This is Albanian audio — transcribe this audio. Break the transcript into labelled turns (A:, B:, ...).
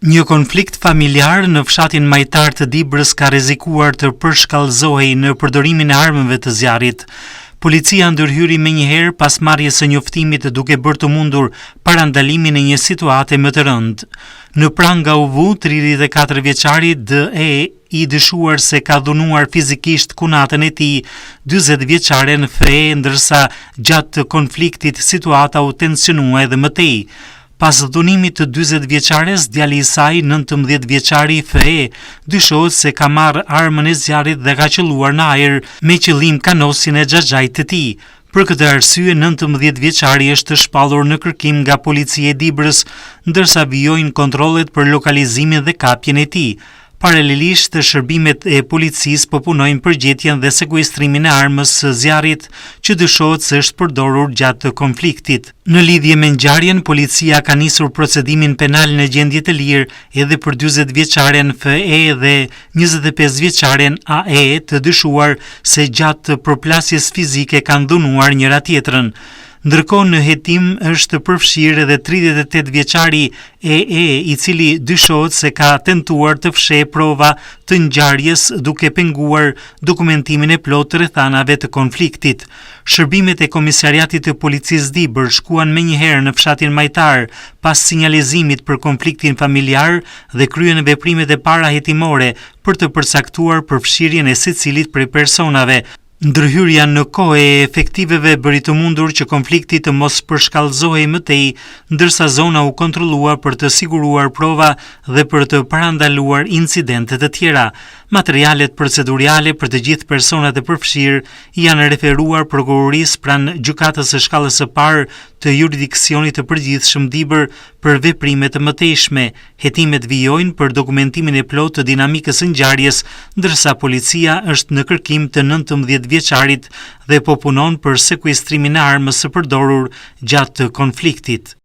A: Një konflikt familjar në fshatin majtar të Dibrës ka rrezikuar të përshkallëzohej në përdorimin e armëve të zjarrit. Policia ndërhyri menjëherë pas marrjes së njoftimit duke bërë të mundur parandalimin e një situate më të rëndë. Në pranga u vu 34 vjeçari D.E. i dyshuar se ka dhunuar fizikisht kunatën e tij 40 vjeçaren F.E., ndërsa gjatë konfliktit situata u tensionua edhe më tej. Pas dhunimit të 40 vjeçares, djali i saj, 19 vjeçari F.E., dyshohet se ka marrë armën e zjarrit dhe ka qelluar në ajër me qëllim kanosin e xhaxhait të tij. Për këtë arsye, 19 vjeçari është shpallur në kërkim nga policia e Dibrës, ndërsa vijojnë kontrollet për lokalizimin dhe kapjen e tij. Paralelisht, shërbimet e policisë po punojnë për gjetjen dhe sekuestrimin e armës së zjarrit që dyshohet se është përdorur gjatë konfliktit. Në lidhje me ngjarjen, policia ka nisur procedimin penal në gjendje të lirë edhe për 40 vjeçaren F.E. dhe 25 vjeçaren A.E. të dyshuar se gjatë përplasjes fizike kanë dhunuar njëra tjetrën. Ndërkohë në hetim është përfshirë edhe 38 vjeçari E.E. i cili dyshohet se ka tentuar të fshehë prova të ngjarjes duke penguar dokumentimin e plotë të rrethanave të konfliktit. Shërbimet e komisariatit të policisë Dibër shkuan menjëherë në fshatin majtar pas sinjalizimit për konfliktin familjar dhe kryen veprimet e para hetimore për të përcaktuar përfshirjen e secilit prej personave. Ndërhyrja në kohë e efektiveve bëri të mundur që konflikti të mos përshkallëzohej më tej, ndërsa zona u kontrollua për të siguruar prova dhe për të parandaluar incidente të tjera. Materialet procedurale për të gjithë personat e përfshirë janë referuar prokurorisë pranë gjykatës së shkallës së parë të jurisdiksionit të përgjithshëm Dibër për veprime të mëtejshme. Hetimet vijojnë për dokumentimin e plotë të dinamikës së ngjarjes, ndërsa policia është në kërkim të 19 vjeçarit dhe po punon për sekuestrimin e armës së përdorur gjatë konfliktit.